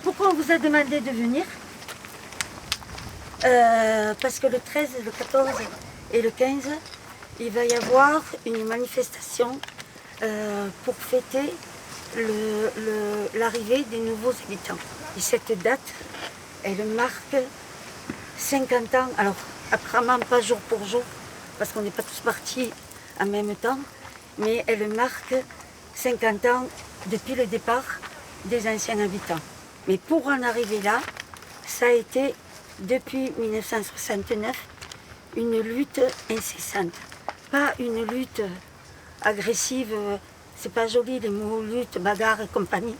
pourquoi on vous a demandé de venir? Parce que le 13, le 14 et le 15, il va y avoir une manifestation pour fêter l'arrivée des nouveaux habitants. Et cette date, elle marque 50 ans, alors apparemment pas jour pour jour, parce qu'on n'est pas tous partis en même temps, mais elle marque 50 ans depuis le départ des anciens habitants. Mais pour en arriver là, ça a été, depuis 1969, une lutte incessante. Pas une lutte agressive, c'est pas joli les mots lutte, bagarre et compagnie.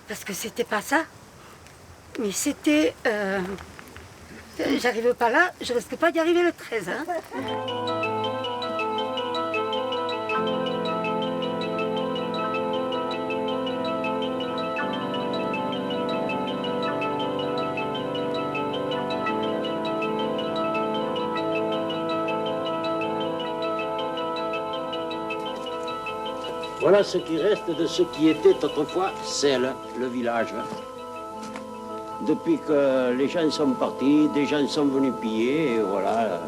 Parce que c'était pas ça. Mais c'était... j'arrive pas là, je risque pas d'y arriver le 13. Hein. Voilà ce qui reste de ce qui était autrefois Celle, le village. Depuis que les gens sont partis, des gens sont venus piller, et voilà,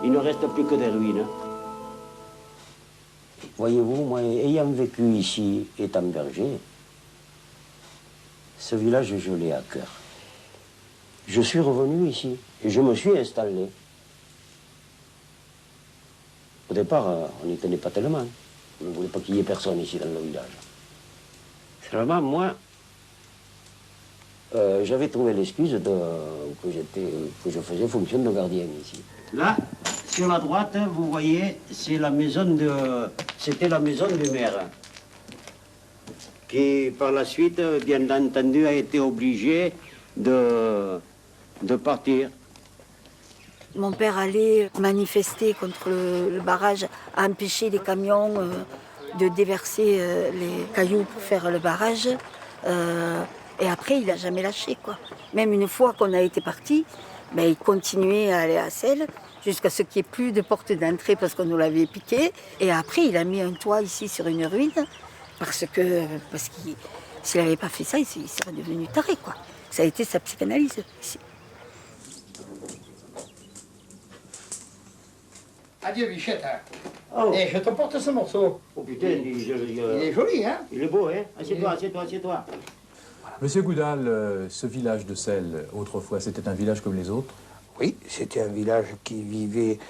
il ne reste plus que des ruines. Voyez-vous, moi, ayant vécu ici, étant berger, ce village, je l'ai à cœur. Je suis revenu ici, et je me suis installé. Au départ, on n'y tenait pas tellement. On ne voulait pas qu'il y ait personne ici dans le village. Seulement, moi, j'avais trouvé l'excuse que je faisais fonction de gardien ici. Là, sur la droite, vous voyez, c'est la maison c'était la maison du maire, qui par la suite, bien entendu, a été obligé de partir. Mon père allait manifester contre le barrage, à empêcher les camions de déverser les cailloux pour faire le barrage. Et après, il n'a jamais lâché, quoi. Même une fois qu'on a été parti, ben, il continuait à aller à Celle, jusqu'à ce qu'il n'y ait plus de porte d'entrée parce qu'on nous l'avait piqué. Et après, il a mis un toit ici sur une ruine, parce que s'il n'avait pas fait ça, il serait devenu taré, quoi. Ça a été sa psychanalyse, ici. Adieu, Bichette. Oh. Et je te porte ce morceau. Oh putain, il est joli, hein? Il est beau, hein? Assieds-toi, assieds-toi, assieds-toi. Monsieur Goudal, ce village de Celle, autrefois, c'était un village comme les autres? Oui, c'était un village qui vivait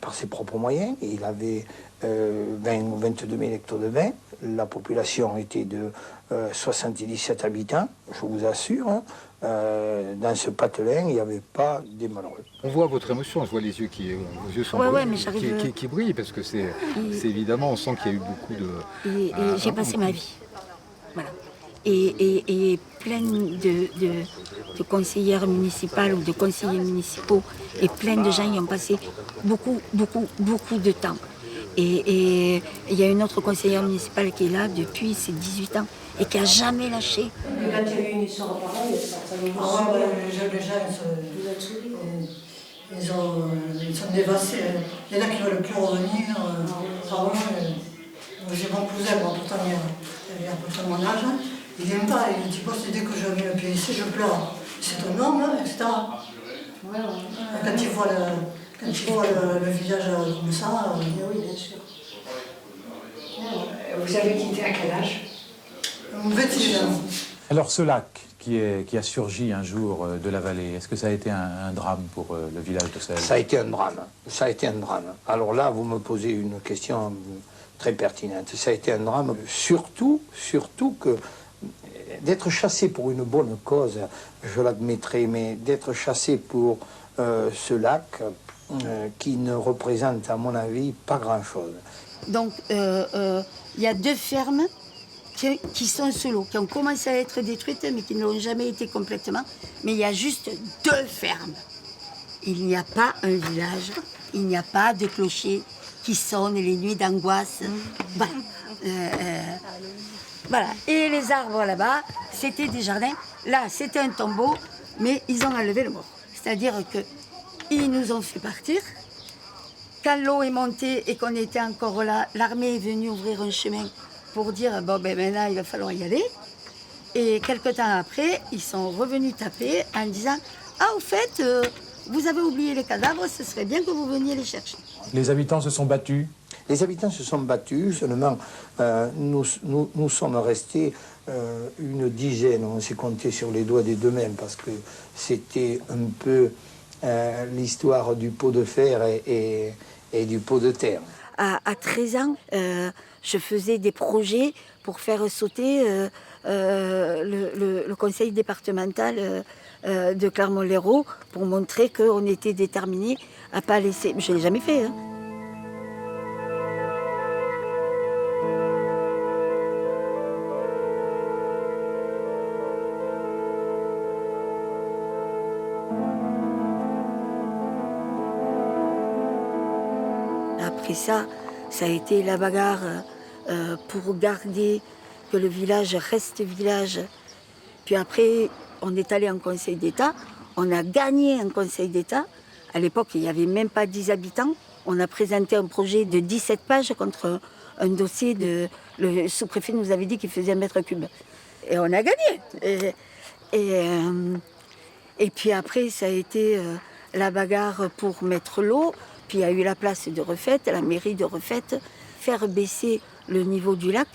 par ses propres moyens. Il avait 20 ou 22 000 hectares de vin. La population était de 77 habitants, je vous assure. Hein. Dans ce patelin, il n'y avait pas des malheureux. On voit votre émotion, on voit les yeux vos yeux sont qui brillent, parce que c'est évidemment, on sent qu'il y a eu beaucoup de... Et j'ai passé ma vie. Voilà. Et plein de conseillères municipales ou de conseillers municipaux et plein de gens y ont passé beaucoup de temps. Et il y a une autre conseillère municipale qui est là depuis ses 18 ans et qui n'a jamais lâché. Quand il y a eu une histoire pareille, les gens ils sont dévastés. Il y en a qui ne veulent plus revenir. J'ai mon cousin, pourtant il a à peu près mon âge. Il n'aime pas, il dit dès que je mets le pied ici, je pleure. C'est un homme, etc. Quand il voit le village comme ça. Oui, bien sûr. Vous avez quitté à quel âge? 26 ans. Alors ce lac qui a surgi un jour de la vallée, est-ce que ça a été un drame pour le village de Celle? Ça a été un drame. Ça a été un drame. Alors là, vous me posez une question très pertinente. Ça a été un drame, surtout que d'être chassé pour une bonne cause, je l'admettrai, mais d'être chassé pour ce lac qui ne représente, à mon avis, pas grand-chose. Donc, il y a 2 fermes qui sont sous l'eau, qui ont commencé à être détruites, mais qui ne l'ont jamais été complètement. Mais il y a juste 2 fermes. Il n'y a pas un village, il n'y a pas de clocher qui sonne les nuits d'angoisse. Voilà. Voilà. Et les arbres là-bas, c'était des jardins. Là, c'était un tombeau, mais ils ont enlevé le mort. C'est-à-dire qu'ils nous ont fait partir. Quand l'eau est montée et qu'on était encore là, l'armée est venue ouvrir un chemin pour dire bon, ben maintenant il va falloir y aller. Et quelque temps après, ils sont revenus taper en disant « Ah, au fait, vous avez oublié les cadavres, ce serait bien que vous veniez les chercher. » Les habitants se sont battus. Les habitants se sont battus, seulement nous sommes restés une dizaine, on s'est compté sur les doigts des deux mains, parce que c'était un peu l'histoire du pot de fer et du pot de terre. À 13 ans, je faisais des projets pour faire sauter le conseil départemental de Clermont-Lérault pour montrer qu'on était déterminés à ne pas laisser... Je ne l'ai jamais fait, hein. Après ça a été la bagarre pour garder que le village reste village. Puis après, on est allé en Conseil d'État, on a gagné un Conseil d'État. À l'époque, il n'y avait même pas 10 habitants. On a présenté un projet de 17 pages contre un dossier de... Le sous-préfet nous avait dit qu'il faisait 1 mètre cube. Et on a gagné. Et puis après, ça a été la bagarre pour mettre l'eau. Puis il y a eu la place de Refette, la mairie de Refette, faire baisser le niveau du lac,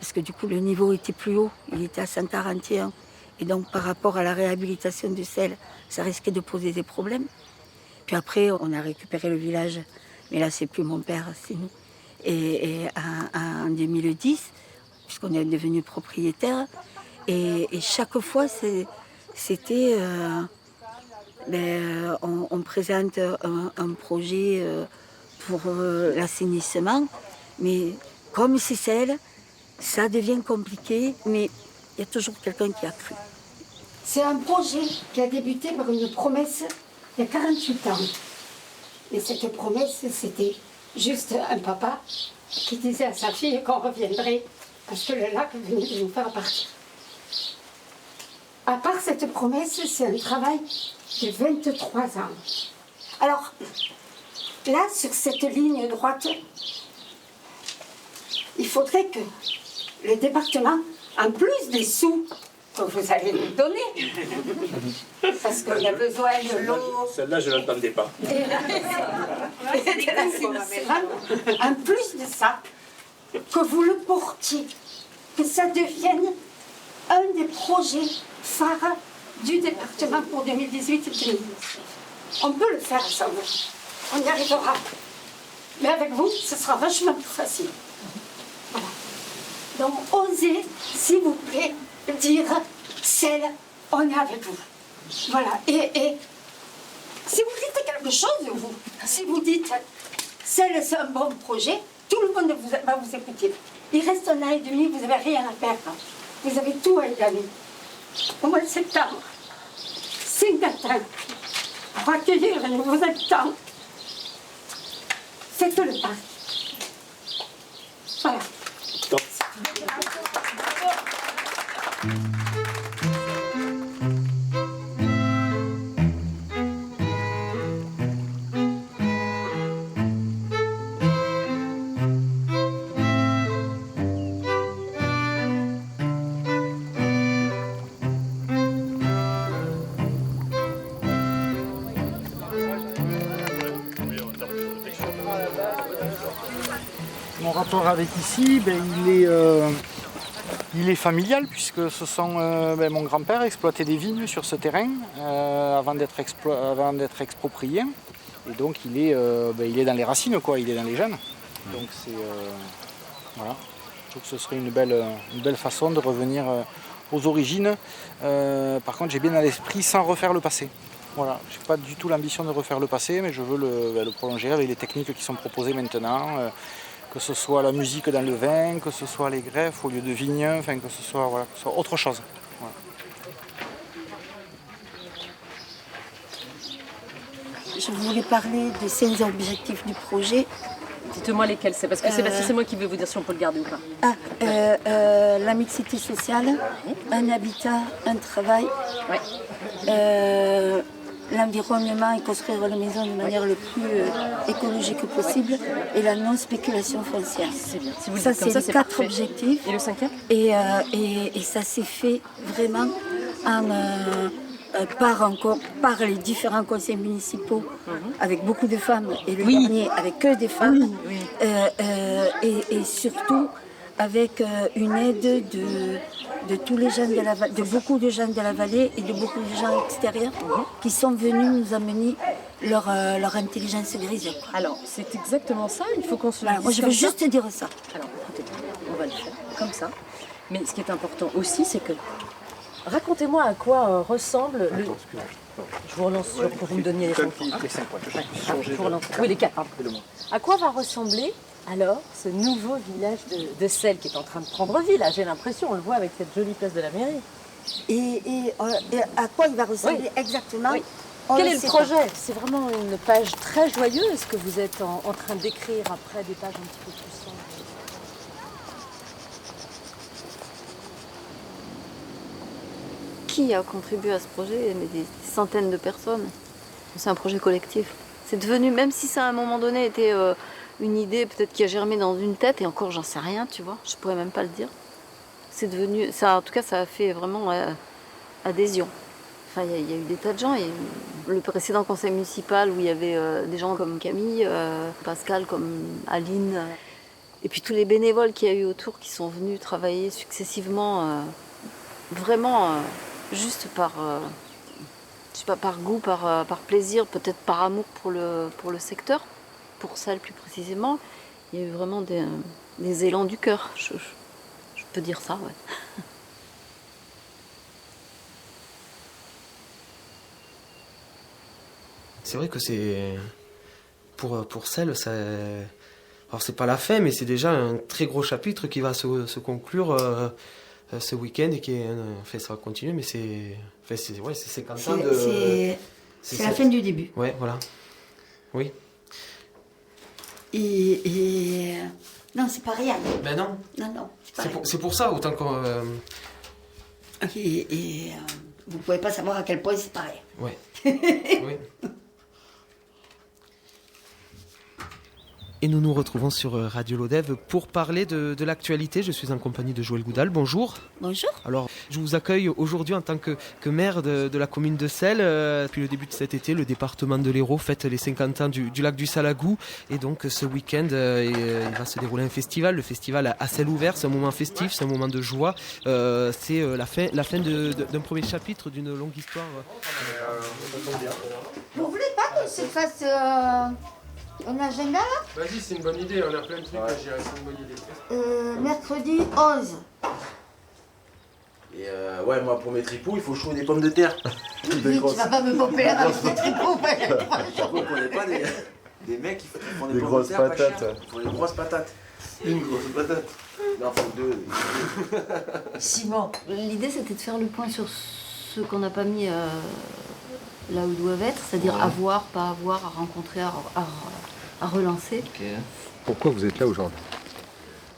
parce que du coup le niveau était plus haut, il était à 141. Et donc par rapport à la réhabilitation du sel, ça risquait de poser des problèmes. Puis après, on a récupéré le village, mais là c'est plus mon père, c'est nous. Et en 2010, puisqu'on est devenu propriétaire, et chaque fois c'était... on présente un projet pour l'assainissement, mais comme c'est celle, ça devient compliqué, mais il y a toujours quelqu'un qui a cru. C'est un projet qui a débuté par une promesse il y a 48 ans. Et cette promesse, c'était juste un papa qui disait à sa fille qu'on reviendrait parce que le lac venait de nous faire partir. À part cette promesse, c'est un travail de 23 ans. Alors, là, sur cette ligne droite, il faudrait que le département, en plus des sous que vous allez nous donner, parce qu'on a besoin de l'eau... Celle-là, je ne l'entendais pas. En plus de ça, que vous le portiez, que ça devienne un des projets phares du département pour 2018-2019. On peut le faire ensemble, on y arrivera. Mais avec vous, ce sera vachement plus facile. Voilà. Donc, osez, s'il vous plaît, dire celle, on est avec vous. Voilà. Et si vous dites quelque chose, vous, si vous dites celle, c'est un bon projet, tout le monde va vous écouter. Il reste 1 an et demi, vous n'avez rien à perdre. Vous avez tout à gagner. Au mois de septembre, 50 ans, pour accueillir les nouveaux habitants, faites le pas. Voilà. Stop. Mon rapport avec ici, il est familial puisque ce sont mon grand-père exploitait des vignes sur ce terrain avant d'être exproprié. Et donc il est dans les racines, quoi, il est dans les gènes. Donc c'est voilà. Je trouve que ce serait une belle façon de revenir aux origines. Par contre, j'ai bien à l'esprit sans refaire le passé. Voilà, je n'ai pas du tout l'ambition de refaire le passé, mais je veux le prolonger avec les techniques qui sont proposées maintenant. Que ce soit la musique dans le vin, que ce soit les greffes au lieu de vignes, enfin que ce soit autre chose. Voilà. Je voulais parler des 5 objectifs du projet. Dites-moi lesquels c'est, parce que Sébastien, c'est moi qui vais vous dire si on peut le garder ou pas. La mixité sociale, un habitat, un travail, l'environnement et construire les maisons de manière le plus écologique possible et la non-spéculation foncière. C'est bien. Si vous le Ça, dites comme c'est les 4 parfait. objectifs. Et le 5e? Et ça s'est fait vraiment par les différents conseils municipaux, avec beaucoup de femmes, et le dernier avec que des femmes, et surtout avec une aide de tous les jeunes de la vallée, de beaucoup de jeunes de la vallée et de beaucoup de gens extérieurs qui sont venus nous amener leur intelligence grise. Alors, c'est exactement ça, il faut qu'on se le dise. Moi, je veux juste dire ça. Alors, écoutez, on va le faire comme ça. Mais ce qui est important aussi, c'est que... Racontez-moi à quoi ressemble le... Je vous relance pour que vous me donniez les 5 points. Les 5 points. Je vous relance. Oui, les 4. À quoi va ressembler alors ce nouveau village de Selles qui est en train de prendre vie, là, j'ai l'impression, on le voit avec cette jolie place de la mairie. Et à quoi il va ressembler exactement? Quel est le projet? C'est vraiment une page très joyeuse que vous êtes en train d'écrire après des pages un petit peu plus sombres. Qui a contribué à ce projet? Mais des centaines de personnes. C'est un projet collectif. C'est devenu, même si ça à un moment donné était une idée peut-être qui a germé dans une tête, et encore j'en sais rien, tu vois, je pourrais même pas le dire. C'est devenu, ça, en tout cas ça a fait vraiment adhésion. Enfin, il y a eu des tas de gens. Il y a eu le précédent conseil municipal où il y avait des gens comme Camille, Pascal, comme Aline, et puis tous les bénévoles qu'il y a eu autour qui sont venus travailler successivement, vraiment juste par, je sais pas, par goût, par plaisir, peut-être par amour pour le secteur, pour Selles plus précisément. Il y a eu vraiment des élans du cœur, je peux dire ça, ouais. C'est vrai que c'est pour Selles, ça... alors c'est pas la fin, mais c'est déjà un très gros chapitre qui va se conclure ce week-end et qui est, enfin, ça va continuer, mais c'est 50 ans de... C'est la fin du début. Ouais, voilà. Oui. Et non, c'est pas rien. Ben non. Non, c'est pour ça, autant qu'on... Et vous pouvez pas savoir à quel point c'est pareil. Ouais. Oui. Et nous nous retrouvons sur Radio Lodève pour parler de l'actualité. Je suis en compagnie de Joël Goudal. Bonjour. Bonjour. Alors, je vous accueille aujourd'hui en tant que maire de la commune de Selles. Depuis le début de cet été, le département de l'Hérault fête les 50 ans du lac du Salagou. Et donc, ce week-end, il va se dérouler un festival. Le festival à ciel ouvert, c'est un moment festif, c'est un moment de joie. C'est la fin d'un premier chapitre d'une longue histoire. Vous voulez pas que je fasse un agenda là? Vas-y, c'est une bonne idée, on a plein de trucs à gérer, c'est une bonne idée. Mercredi 11. Et ouais, moi pour mes tripots, il faut que je trouve des pommes de terre. Oui, tu vas pas me pomper là avec tes tripots. Par contre, on n'est pas des mecs qui font des pommes de terre pas chères. Ils font des grosses patates. Une grosse patate. Non, faut deux. Simon, l'idée c'était de faire le point sur ce qu'on n'a pas mis là où ils doivent être, c'est-à-dire avoir, pas avoir, à rencontrer, à relancer. Okay. Pourquoi vous êtes là aujourd'hui?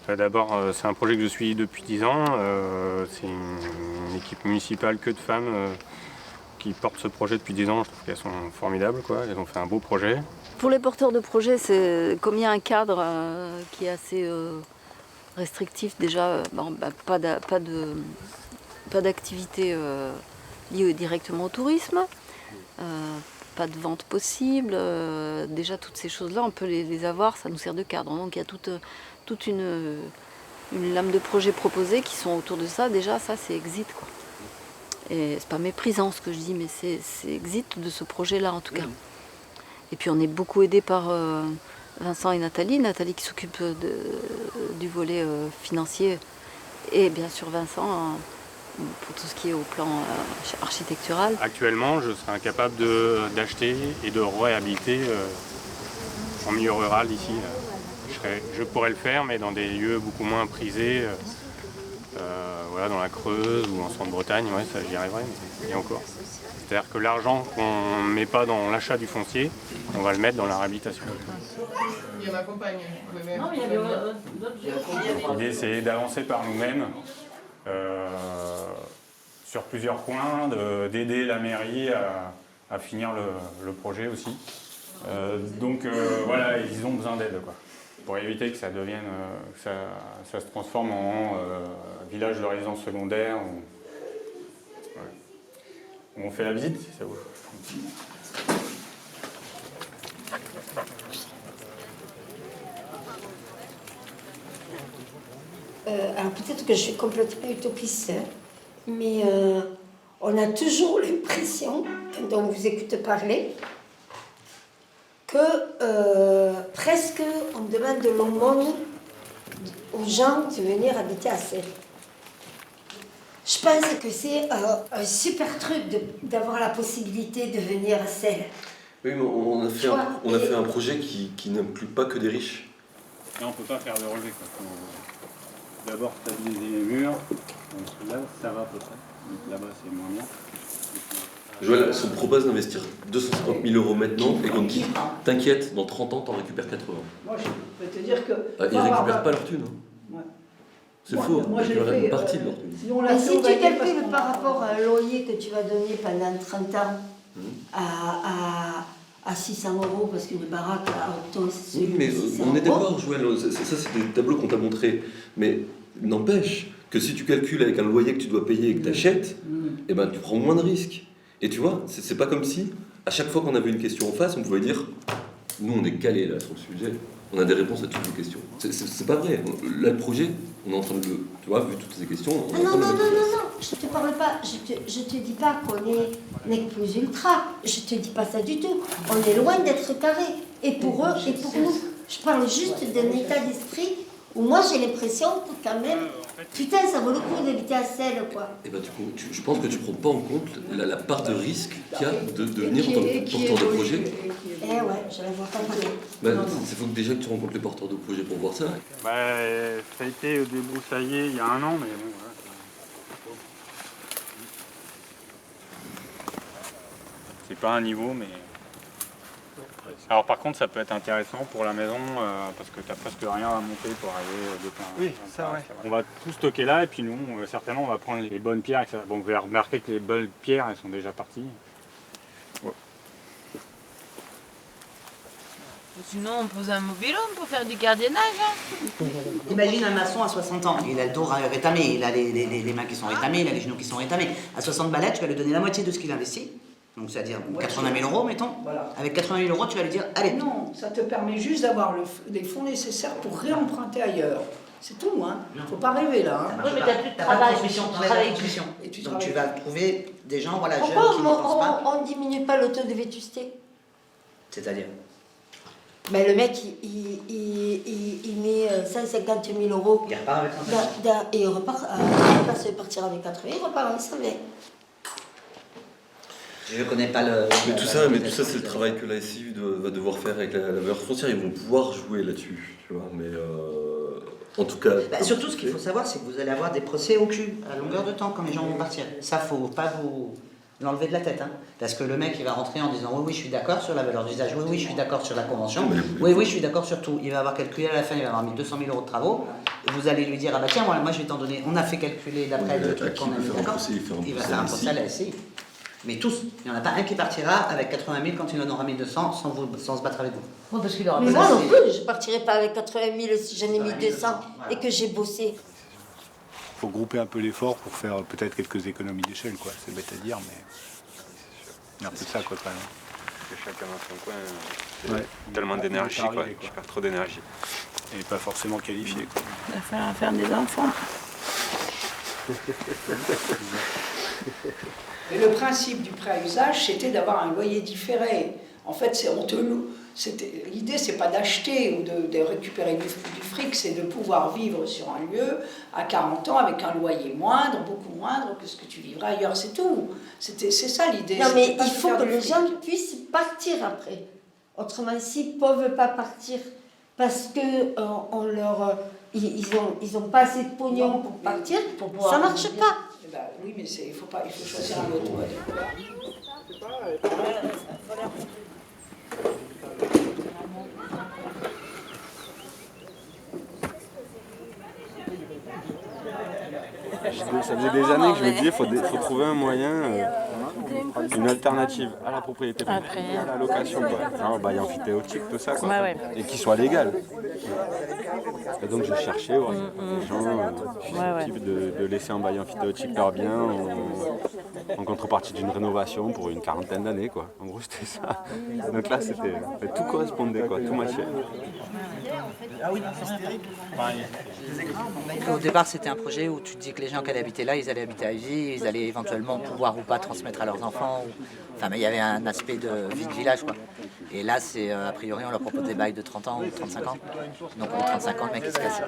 D'abord, c'est un projet que je suis depuis 10 ans. C'est une équipe municipale que de femmes qui portent ce projet depuis 10 ans. Je trouve qu'elles sont formidables, quoi. Elles ont fait un beau projet. Pour les porteurs de projets, c'est comme il y a un cadre qui est assez restrictif déjà, pas d'activité liée directement au tourisme. Pas de vente possible, déjà toutes ces choses-là, on peut les avoir, ça nous sert de cadre. Donc il y a toute une lame de projets proposés qui sont autour de ça. Déjà, ça c'est exit, quoi. Et c'est pas méprisant ce que je dis, mais c'est exit de ce projet-là en tout cas. Et puis on est beaucoup aidé par Vincent et Nathalie. Nathalie qui s'occupe du volet financier et bien sûr Vincent pour tout ce qui est au plan architectural. Actuellement, je serais incapable d'acheter et de réhabiliter en milieu rural ici. Je pourrais le faire, mais dans des lieux beaucoup moins prisés, voilà, dans la Creuse ou en Centre-Bretagne, ouais, ça j'y arriverais, mais et encore. C'est-à-dire que l'argent qu'on ne met pas dans l'achat du foncier, on va le mettre dans la réhabilitation. Il y en a compagne. L'idée, c'est d'avancer par nous-mêmes sur plusieurs points, d'aider la mairie à à finir le projet aussi. Donc voilà, ils ont besoin d'aide, quoi, pour éviter que ça devienne, ça se transforme en village de résidence secondaire. On fait la visite, si ça vous. Alors peut-être que je suis complètement utopiste, hein, mais on a toujours l'impression, quand on vous écoute parler, que presque on demande de l'aumône aux gens de venir habiter à Celle. Je pense que c'est un super truc d'avoir la possibilité de venir à Celle. Oui, mais on a fait un projet qui n'inclut pas que des riches. Et on ne peut pas faire de relevé, quoi. D'abord stabiliser les murs, donc là ça va à peu près, donc là-bas c'est moins bien. Joël, si on propose d'investir 250 000 € maintenant et qu'on te dit t'inquiète, dans 30 ans t'en récupères 80. Moi je peux te dire que... Ils ne récupèrent pas leur thune. Hein. Ouais. C'est faux, ils récupèrent une partie de leur thune. Mais si tu calcules par rapport à un loyer que tu vas donner pendant 30 ans à 600 € parce qu'une baraque à Octo, c'est oui, mais on est d'accord, Joël, ça c'est des tableaux qu'on t'a montrés. Mais n'empêche que si tu calcules avec un loyer que tu dois payer et que tu achètes, eh ben, tu prends moins de risques. Et tu vois, c'est pas comme si, à chaque fois qu'on avait une question en face, on pouvait dire nous on est calés là sur le sujet, on a des réponses à toutes les questions. C'est pas vrai. Là, le projet, on est en train de le. Tu vois, vu toutes les questions. On est en train de non, je te parle pas, je te dis pas qu'on est nec plus ultra, je te dis pas ça du tout. On est loin d'être carré, et pour eux et pour nous. Je parle juste d'un état d'esprit où moi j'ai l'impression que quand même, putain, ça vaut le coup d'habiter à Celle, quoi. Et ben, je pense que tu prends pas en compte la part de risque qu'il y a de venir en tant que porteur de projet. Eh ouais, je la vois pas pareil. Il faut déjà que tu rencontres les porteurs de projet pour voir ça. Ça a été débroussaillé il y a 1 an, mais bon, voilà. C'est pas un niveau, mais... Alors par contre, ça peut être intéressant pour la maison, parce que tu n'as presque rien à monter pour arriver de plein. Oui, ça, ouais. On va tout stocker là, et puis nous, certainement, on va prendre les bonnes pierres. Etc. Bon, vous allez remarquer que les bonnes pierres, elles sont déjà parties. Ouais. Sinon, on pose un mobil-home pour faire du gardiennage. Hein. Imagine un maçon à 60 ans, il a le dos rétamé, il a les mains qui sont rétamées, il a les genoux qui sont rétamés. À 60 balais, tu vas lui donner la moitié de ce qu'il investit. Donc c'est-à-dire 80 000 € mettons. Voilà. Avec 80 000 €, tu vas lui dire allez. Non, ça te permet juste d'avoir les fonds nécessaires pour réemprunter ailleurs. C'est tout, hein. Faut pas rêver là. Hein. Oui, mais t'as plus de travail, donc tu vas trouver des gens, voilà, jeunes qui ne pensent pas. On ne diminue pas le taux de vétusté. C'est-à-dire ben, le mec, il met 150 000 €. Il repart avec 150 et il repart, il va partir avec 80, il repart avec 120. Je connais pas le... Mais tout ça, c'est le travail que la SCI va devoir faire avec la valeur foncière. Ils vont pouvoir jouer là-dessus, tu vois. Mais en tout cas... surtout, ce qu'il faut savoir, c'est que vous allez avoir des procès au cul, à longueur de temps, quand les gens vont partir. Ça, faut pas vous l'enlever de la tête. Hein. Parce que le mec, il va rentrer en disant oui, je suis d'accord sur la valeur d'usage, oui, je suis d'accord sur la convention, oui, je suis d'accord sur tout. Il va avoir calculé à la fin, il va avoir mis 200 000 € de travaux. Vous allez lui dire, ah bah tiens, moi je vais t'en donner, on a fait calculer d'après le truc qu'on a mis d'accord. Il va faire un procès à la SCI. Mais tous, il n'y en a pas un qui partira avec 80 000 quand il en aura mis 200 sans se battre avec vous. Oui, parce qu'il aura mais moi non plus, je ne partirai pas avec 80 000 si j'en ai mis 200 et que j'ai bossé. Il faut grouper un peu l'effort pour faire peut-être quelques économies d'échelle, quoi. C'est bête à dire, mais il y a un peu de ça, quoi, quand même. Que chacun dans son coin, tellement d'énergie, quoi. Je perds trop d'énergie. Et pas forcément qualifié, quoi. Il va falloir faire des enfants. Et le principe du prêt à usage, c'était d'avoir un loyer différé. En fait, l'idée, c'est pas d'acheter ou de récupérer du fric, c'est de pouvoir vivre sur un lieu à 40 ans avec un loyer moindre, beaucoup moindre que ce que tu vivras ailleurs, c'est tout. C'est ça l'idée. Non, mais il faut que les gens puissent partir après. Autrement, s'ils ne peuvent pas partir parce que ils ont pas assez de pognon pour partir, ça ne marche pas. Ben, oui, mais il faut choisir un autre mode. Ça faisait des années que je me disais, faut trouver un moyen Une alternative à la propriété privée, à la location, quoi. Genre bail amphithéotique, tout ça, quoi. Et qui soit légal. Et donc je cherchais des gens susceptibles de laisser en bail amphithéotique leurs biens en contrepartie d'une rénovation pour une quarantaine d'années, quoi. En gros, c'était ça. Donc là, tout correspondait, quoi, tout matchait. Au départ, c'était un projet où tu te dis que les gens qui allaient habiter là, ils allaient habiter à vie, ils allaient éventuellement pouvoir ou pas transmettre à leurs enfants. Enfin, mais il y avait un aspect de vie de village, quoi. Et là, c'est a priori, on leur propose des bails de 30 ans ou 35 ans. Donc, au bout de 35 ans, le mec, il se casse.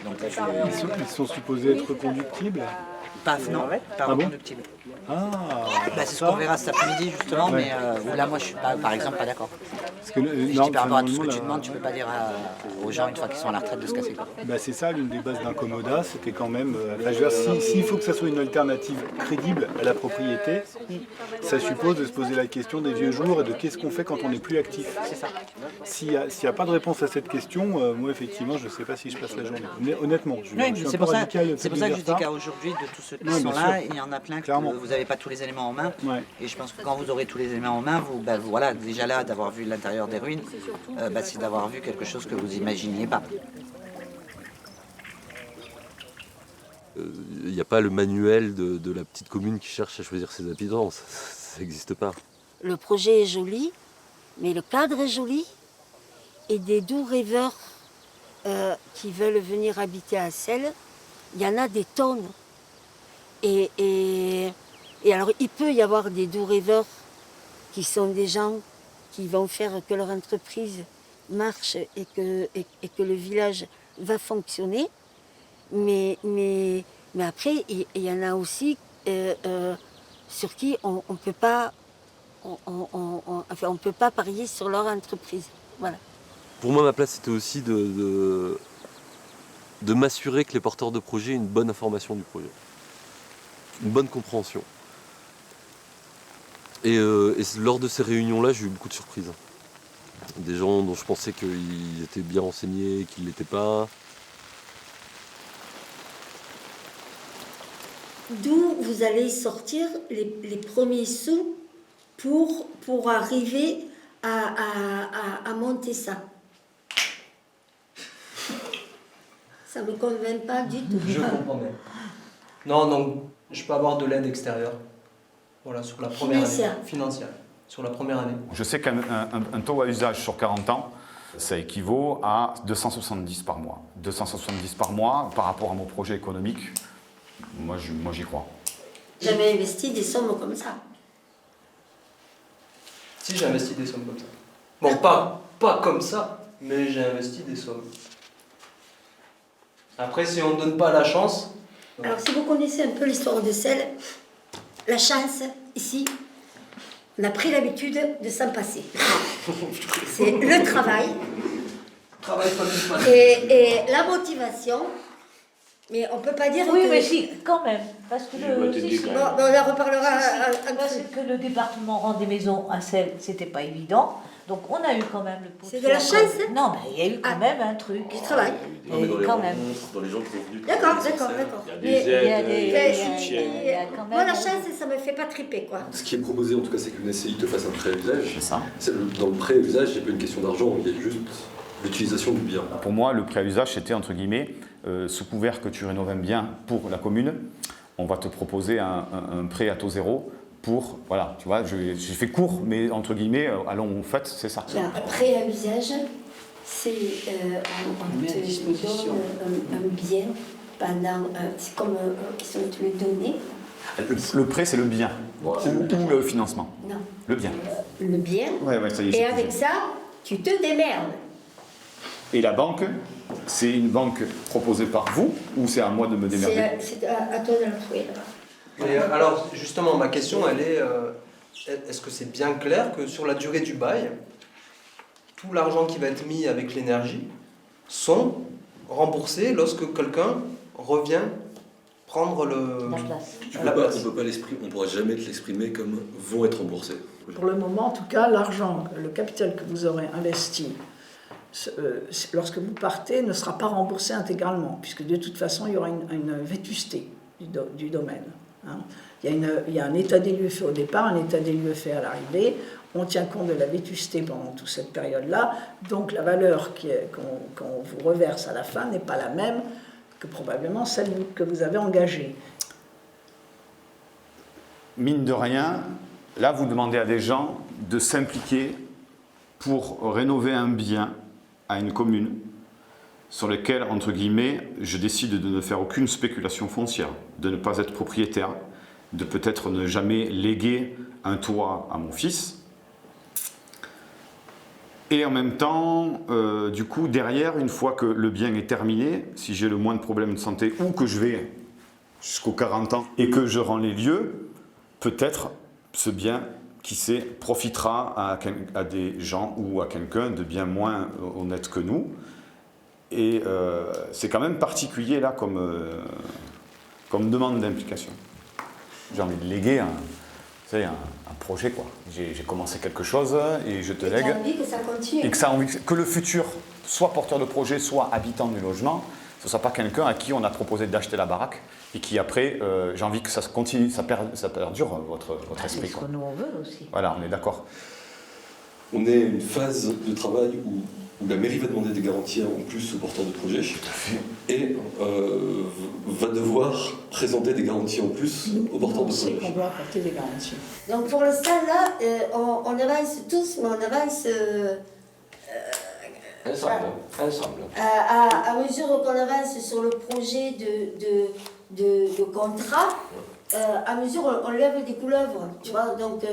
Donc, ils sont supposés être reconductibles? Non, pas reconductibles. C'est ce qu'on verra cet après-midi, justement, mais où là, moi, je suis pas, par exemple, pas d'accord. Parce que je dis par rapport à tout ce que tu demandes, tu peux pas dire aux gens, une fois qu'ils sont à la retraite, de se casser, quoi. C'est ça, l'une des bases d'un Commoda, c'était quand même... s'il faut que ça soit une alternative crédible à la propriété, ça suppose de se poser la question des vieux jours et de qu'est-ce qu'on fait quand on n'est plus actif. C'est ça. S'il n'y a pas de réponse à cette question, moi, effectivement, je ne sais pas si je passe la journée. Mais honnêtement, c'est pour ça que je dis qu'aujourd'hui, de tous ceux qui sont là, il y en a plein que vous n'avez pas tous les éléments en main. Et je pense que quand vous aurez tous les éléments en main, voilà, déjà là, d'avoir vu l'intérieur des ruines, c'est d'avoir vu quelque chose que vous imaginiez pas. Il n'y a pas le manuel de la petite commune qui cherche à choisir ses habitants, ça n'existe pas. Le projet est joli, mais le cadre est joli, et des doux rêveurs qui veulent venir habiter à Celles, il y en a des tonnes. Et alors, il peut y avoir des doux rêveurs qui sont des gens qui vont faire que leur entreprise marche et que le village va fonctionner. Mais après, il y en a aussi sur qui on ne peut pas parier sur leur entreprise. Voilà. Pour moi, ma place, c'était aussi de m'assurer que les porteurs de projet aient une bonne information du projet, une bonne compréhension. Et lors de ces réunions-là, j'ai eu beaucoup de surprises. Des gens dont je pensais qu'ils étaient bien renseignés, qu'ils ne l'étaient pas. D'où vous allez sortir les premiers sous pour arriver à monter ça. Ça ne me convainc pas du tout. Je comprends bien. Non, donc je peux avoir de l'aide extérieure. Voilà, sur la première année. Financière. Sur la première année. Je sais qu'un taux à usage sur 40 ans, ça équivaut à 270 par mois. 270 par mois par rapport à mon projet économique, moi j'y crois. J'avais investi des sommes comme ça. Si, j'ai investi des sommes comme ça. Bon, pas comme ça, mais j'ai investi des sommes. Après, si on ne donne pas la chance... Alors, si vous connaissez un peu l'histoire de Celles, la chance, ici, on a pris l'habitude de s'en passer. C'est le travail. Et la motivation. Mais on ne peut pas dire oui, que... mais si, quand même. Parce que on en reparlera. Parce que le département rend des maisons à Celles, c'était pas évident. Donc on a eu quand même le pot. C'est de la chance. Non, mais il y a eu quand même un truc. Du travail. Non, mais dans les gens qui sont venus. D'accord. Il y a des aides, soutien. Moi, la chance, ça me fait pas triper, quoi. Ce qui est proposé, en tout cas, c'est qu'une SCI te fasse un prêt à usage. C'est ça. Dans le prêt à usage, il n'y a pas une question d'argent, il y a juste l'utilisation du bien. Pour moi, le prêt à usage, c'était, entre guillemets, sous couvert que tu rénoves un bien pour la commune, on va te proposer un prêt à taux zéro pour, voilà, tu vois, j'ai fait court, mais entre guillemets, allons au fait, c'est ça. Un prêt à usage, c'est on te donne un bien pendant, c'est comme si on te le donnait. Le prêt, c'est le bien, ou le financement. Non. Le bien. Le bien, ouais, ça y est, et avec ça, tu te démerdes. Et la banque, c'est une banque proposée par vous, ou c'est à moi de me démerder? C'est à toi de la trouver là-bas. Et alors, justement, ma question, elle est, est-ce que c'est bien clair que sur la durée du bail, tout l'argent qui va être mis avec l'énergie sont remboursés lorsque quelqu'un revient prendre la place? On ne pourra jamais te l'exprimer comme vont être remboursés. Pour le moment, en tout cas, l'argent, le capital que vous aurez investi lorsque vous partez ne sera pas remboursé intégralement, puisque de toute façon, il y aura une vétusté du domaine. Hein. Il y a un état des lieux fait au départ, un état des lieux fait à l'arrivée. On tient compte de la vétusté pendant toute cette période-là. Donc la valeur qu'on vous reverse à la fin n'est pas la même que probablement celle que vous avez engagée. Mine de rien, là vous demandez à des gens de s'impliquer pour rénover un bien à une commune sur lequel, entre guillemets, je décide de ne faire aucune spéculation foncière, de ne pas être propriétaire, de peut-être ne jamais léguer un toit à mon fils. Et en même temps, du coup, derrière, une fois que le bien est terminé, si j'ai le moins de problèmes de santé ou que je vais jusqu'aux 40 ans et que je rends les lieux, peut-être ce bien, qui sait, profitera à des gens ou à quelqu'un de bien moins honnête que nous. Et c'est quand même particulier là comme demande d'implication. J'ai envie de léguer un projet, quoi. J'ai commencé quelque chose et je te lègue. Tu as envie que ça continue. Et que le futur, soit porteur de projet, soit habitant du logement, ce ne soit pas quelqu'un à qui on a proposé d'acheter la baraque et qui après, j'ai envie que ça continue, ça perdure votre esprit. C'est ce que nous on veut aussi. Voilà, on est d'accord. On est à une phase de travail où la mairie va demander des garanties en plus aux porteurs de projet et va devoir présenter des garanties en plus aux porteurs de projet. On sait qu'on doit apporter des garanties. Donc pour l'instant, là, on avance tous, mais on avance Ensemble. à mesure qu'on avance sur le projet de contrat, à mesure on lève des couleuvres, tu vois, donc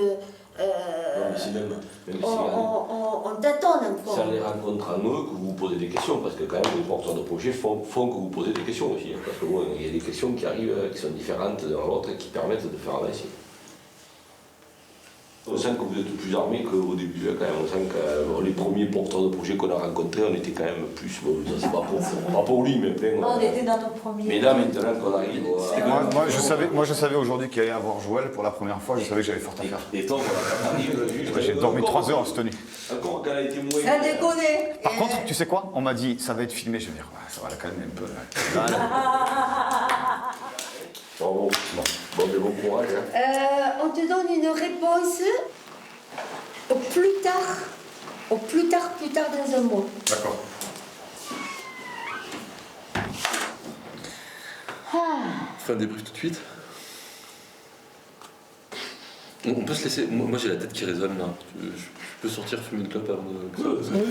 on tâtonne encore. C'est en les rencontrant eux que vous posez des questions, parce que quand même les porteurs de projet font que vous posez des questions aussi, hein, parce que bon, il y a des questions qui arrivent, qui sont différentes de l'autre et qui permettent de faire avancer. On sent que vous êtes plus armés qu'au début, là, quand même. On sent que les premiers porteurs de projet qu'on a rencontrés, on était quand même plus... Bon, ça c'est pas pour lui, mais plein... On était dans nos premiers. Mais là, maintenant qu'on arrive... Moi, je savais aujourd'hui qu'il allait y avoir Joël pour la première fois, je savais que j'avais fort à faire. Et toi, voilà, t'arrives... J'ai dormi 3 heures en cette nuit. Encore quand elle a été moins... Ça déconne. Par contre, tu sais quoi? On m'a dit, ça va être filmé, je vais dire, ouais, ça va la calmer un peu. Bon, mais bon courage. Hein. On te donne une réponse au plus tard dans un mois. D'accord. On fait un débrief tout de suite. On peut se laisser... Moi j'ai la tête qui résonne là. Je peux sortir fumer une clope avant de... Oui.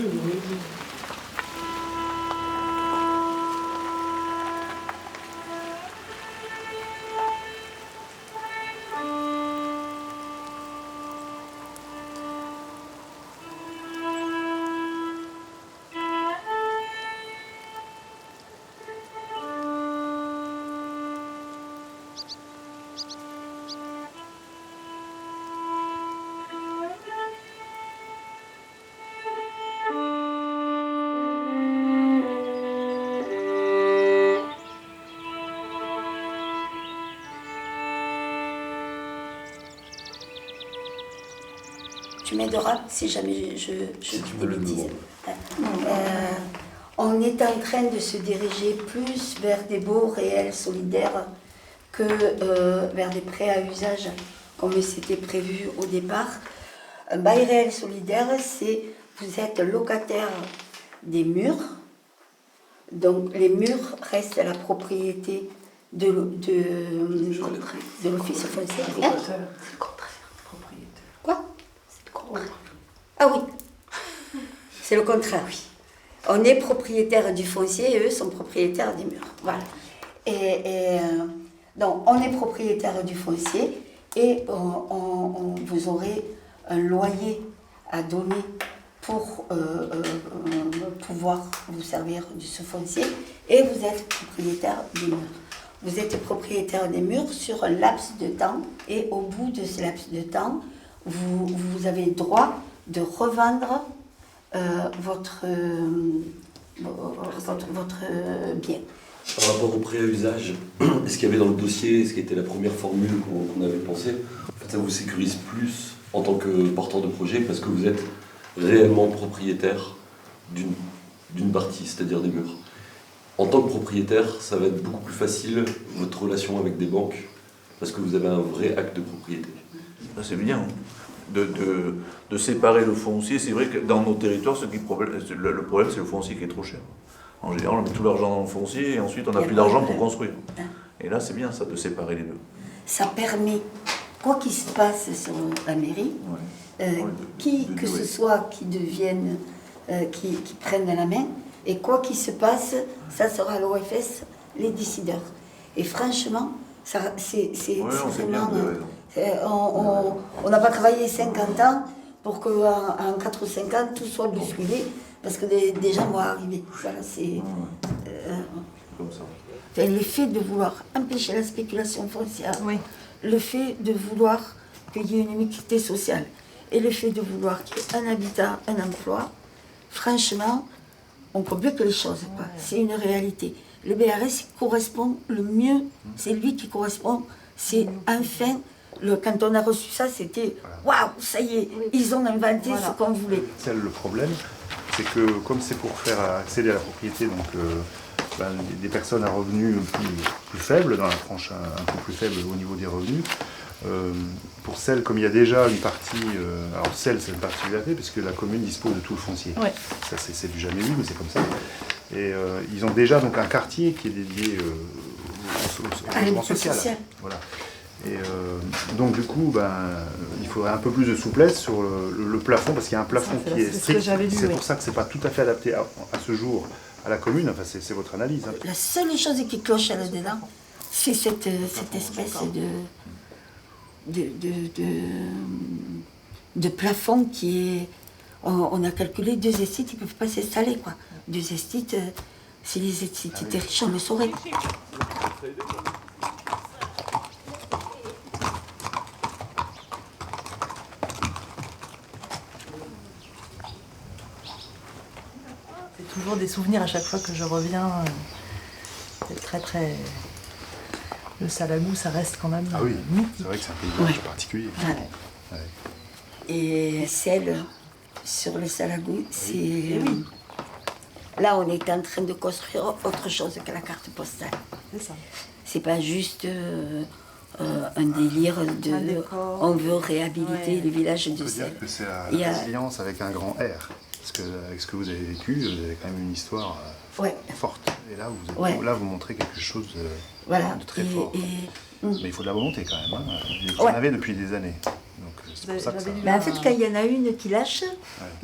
Tu m'aideras si jamais je dis des bêtises. On est en train de se diriger plus vers des baux réels solidaires que vers des prêts à usage, comme c'était prévu au départ. Un bail réel solidaire, c'est vous êtes locataire des murs, donc les murs restent la propriété de l'office foncier. C'est le contraire, propriétaire. Quoi? Ah oui, c'est le contraire, oui. On est propriétaire du foncier et eux sont propriétaires des murs. Voilà. Donc, on est propriétaire du foncier et vous aurez un loyer à donner pour pouvoir vous servir de ce foncier et vous êtes propriétaire des murs. Vous êtes propriétaire des murs sur un laps de temps et au bout de ce laps de temps, vous avez le droit de revendre votre bien. Par rapport au prêt à usage, est-ce qu'il y avait dans le dossier, ce qui était la première formule qu'on avait pensée, en fait, ça vous sécurise plus en tant que porteur de projet parce que vous êtes réellement propriétaire d'une partie, c'est-à-dire des murs. En tant que propriétaire, ça va être beaucoup plus facile votre relation avec des banques parce que vous avez un vrai acte de propriété. Ça, c'est bien. De séparer le foncier, c'est vrai que dans nos territoires, le problème, c'est le foncier qui est trop cher. En général, on met tout l'argent dans le foncier et ensuite on n'a plus d'argent pour construire. Et là, c'est bien ça, de séparer les deux. Ça permet, quoi qu'il se passe sur la mairie, que ce soit qui devienne, qui prenne la main, et quoi qu'il se passe, ça sera l'OFS, les décideurs. Et franchement, c'est vraiment... On n'a pas travaillé 50 ans pour qu'en 4 ou 5 ans, tout soit bousculé, parce que des gens vont arriver. Voilà, c'est... Comme ça. Le fait de vouloir empêcher la spéculation foncière, le fait de vouloir qu'il y ait une équité sociale, et le fait de vouloir qu'il y ait un habitat, un emploi, franchement, on complique les choses. C'est une réalité. Le BRS correspond le mieux, c'est lui qui correspond, c'est enfin, quand on a reçu ça, c'était waouh, ça y est, ils ont inventé ce qu'on voulait. Le problème, c'est que comme c'est pour faire accéder à la propriété, donc des personnes à revenus plus faibles, dans la tranche un peu plus faible au niveau des revenus, pour celles, comme il y a déjà une partie, alors celles, c'est une particularité, puisque la commune dispose de tout le foncier. Ouais. Ça, c'est du jamais vu, mais c'est comme ça. Et ils ont déjà donc un quartier qui est dédié au logement social. Voilà. Et donc du coup, il faudrait un peu plus de souplesse sur le plafond, parce qu'il y a un plafond qui est strict. C'est pour ça que c'est pas tout à fait adapté à ce jour à la commune. Enfin, c'est votre analyse. Hein. La seule chose qui cloche là-dedans, c'est cette espèce de plafond qui est... On a calculé 2 estites, ils ne peuvent pas s'installer, quoi. 2 estites, si les estites étaient riches, on le saurait. C'est toujours des souvenirs à chaque fois que je reviens. C'est très... Le Salagou, ça reste quand même... Ah oui, c'est vrai que c'est un paysage particulier. Ouais. Et celle sur le Salagou, c'est... Là, on est en train de construire autre chose que la carte postale. C'est ça. C'est pas juste un délire de... On veut réhabiliter le village de Celle. On peut dire que c'est la résilience avec un grand R. Parce qu'avec ce que vous avez vécu, vous avez quand même une histoire forte. Et là, vous montrez quelque chose de très fort. Mais il faut de la volonté quand même. Hein. Vous en avez depuis des années. Donc c'est pour ça que ça... Mais en fait, quand il y en a une qui lâche,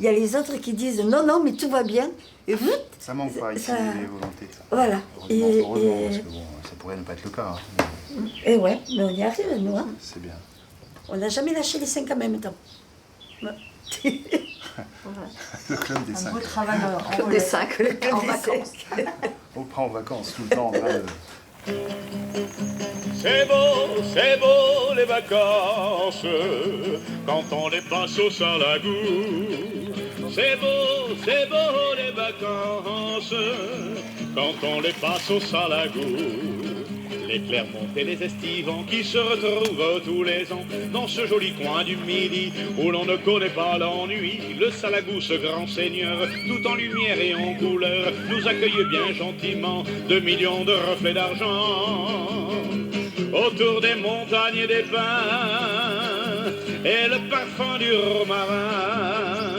il y a les autres qui disent non, mais tout va bien. Et ça manque pas ici, les volontés. Voilà. Heureusement, parce que ça pourrait ne pas être le cas. Hein. Et ouais, mais on y arrive, nous. Hein. C'est bien. On n'a jamais lâché les 5 en même temps. Le club des 5. Un beau travail en club des 5, en vacances. On prend en vacances tout le temps. C'est beau les vacances, quand on les passe au Salagou. C'est beau les vacances, quand on les passe au Salagou. Les Clermont et les Estivants qui se retrouvent tous les ans dans ce joli coin du Midi où l'on ne connaît pas l'ennui. Le Salagou, ce grand seigneur, tout en lumière et en couleur, nous accueille bien gentiment 2 millions de reflets d'argent. Autour des montagnes et des pins et le parfum du romarin,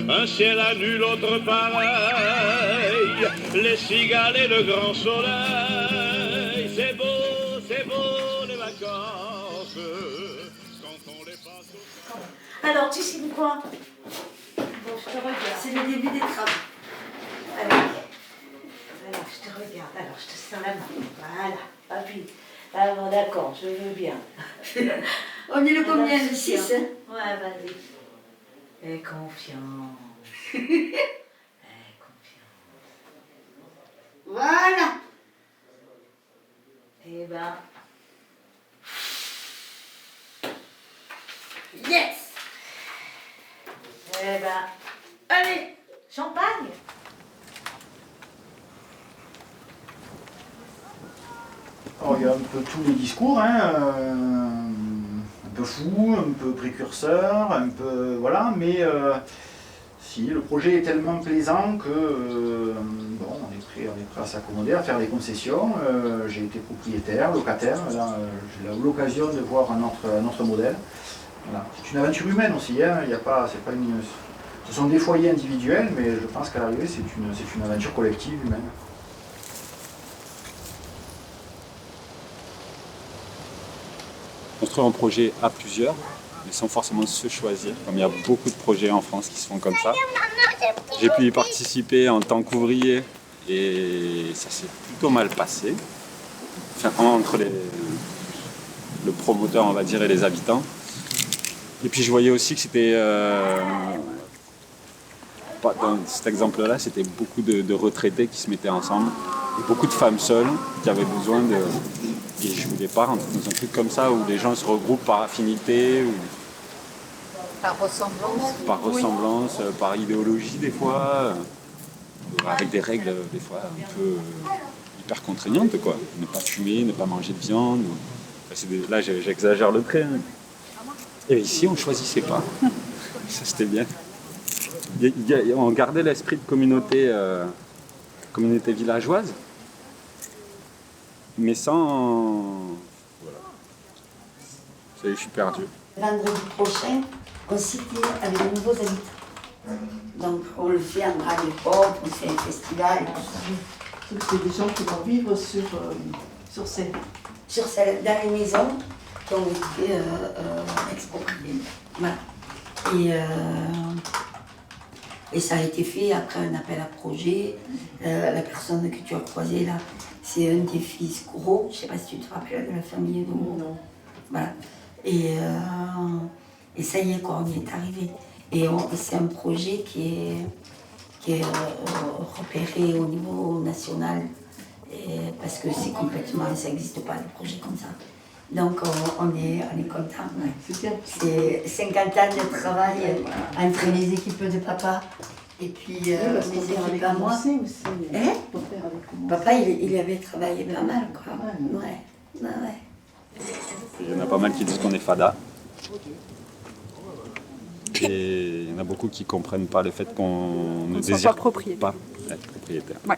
un ciel à nul autre pareil, les cigales et le grand soleil. C'est beau les vacances quand on les passe au... Alors, tu sais quoi? Bon, je te regarde. C'est le début des travaux. Alors, je te regarde. Alors, je te serre la main. Voilà. Appuie. Ah bon, d'accord, je veux bien. On est le combien? Le 6, hein? Ouais, vas-y. Aie confiance. Aie confiance. Voilà. Eh ben... Yes. Eh ben... Allez, champagne. Alors, il y a un peu tous les discours, hein, un peu fou, un peu précurseur, un peu... Voilà, mais si, le projet est tellement plaisant que... bon, on est prêt à s'accommoder, à faire des concessions. J'ai été propriétaire, locataire. Là, j'ai eu l'occasion de voir un autre modèle. Voilà. C'est une aventure humaine aussi. Hein. Ce sont des foyers individuels, mais je pense qu'à l'arrivée, c'est une aventure collective humaine. Construire un projet à plusieurs, mais sans forcément se choisir, comme il y a beaucoup de projets en France qui se font comme ça. J'ai pu y participer en tant qu'ouvrier et ça s'est plutôt mal passé, enfin, entre le promoteur, on va dire, et les habitants. Et puis je voyais aussi que c'était, dans cet exemple-là, c'était beaucoup de retraités qui se mettaient ensemble, et beaucoup de femmes seules qui avaient besoin de... Et je voulais pas rentrer dans un truc comme ça où les gens se regroupent par affinité, ou Par ressemblance. par ressemblance, par idéologie des fois, avec des règles des fois un peu hyper contraignantes, quoi. Ne pas fumer, ne pas manger de viande. Là j'exagère le trait. Hein. Et ici on choisissait pas. Ça c'était bien. On gardait l'esprit de communauté villageoise. Mais sans... Voilà. Ça y est, je suis perdu. Vendredi prochain, on s'était avec de nouveaux habitants. Donc on le fait en grande pompe, on fait un festival. C'est des gens qui vont vivre sur scène. Sur scène, dans les maisons qui ont été expropriées. Voilà. Et ça a été fait après un appel à projet. La personne que tu as croisée là, c'est un des fils gros, je ne sais pas si tu te rappelles de la famille de Gros. Non. Voilà. Et ça y est, quoi, on y est arrivé. Et c'est un projet qui est repéré au niveau national, parce que c'est complètement, ça n'existe pas, des projets comme ça. Donc on est content. Ouais. C'est 50 ans de travail entre les équipes de papa et puis les équipes à moi. Papa, il avait travaillé pas mal, quoi. Ouais. Il y en a pas mal qui disent qu'on est fada. Et il y en a beaucoup qui ne comprennent pas le fait qu'on ne désire pas être propriétaire. Ouais.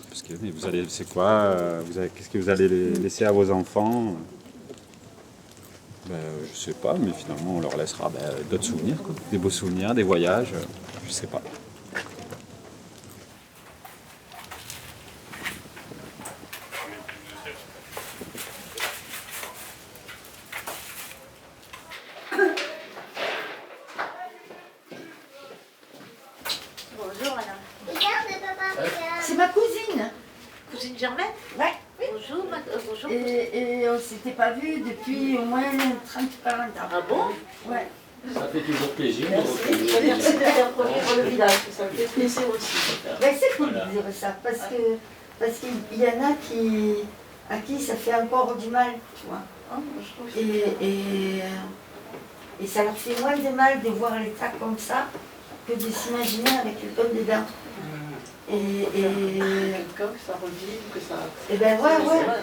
Parce que vous allez, c'est quoi qu'est-ce que vous allez laisser à vos enfants? Je sais pas, mais finalement on leur laissera d'autres souvenirs, quoi. Des beaux souvenirs, des voyages, je sais pas. Bonjour madame. C'est ma cousine. Cousine Germaine? Ouais. Bonjour, bonjour. Et on ne s'était pas vu depuis au moins 30-40 ans. Ah bon? Ouais. Ça fait toujours plaisir. Merci de faire premier pour le village, ça me fait plaisir aussi. C'est cool de dire ça, parce qu'il y en a à qui ça fait encore du mal, tu vois. Et ça leur fait moins de mal de voir l'État comme ça que de s'imaginer avec le tonne dedans. Quelqu'un que ça revive, que ça... Eh ben ouais,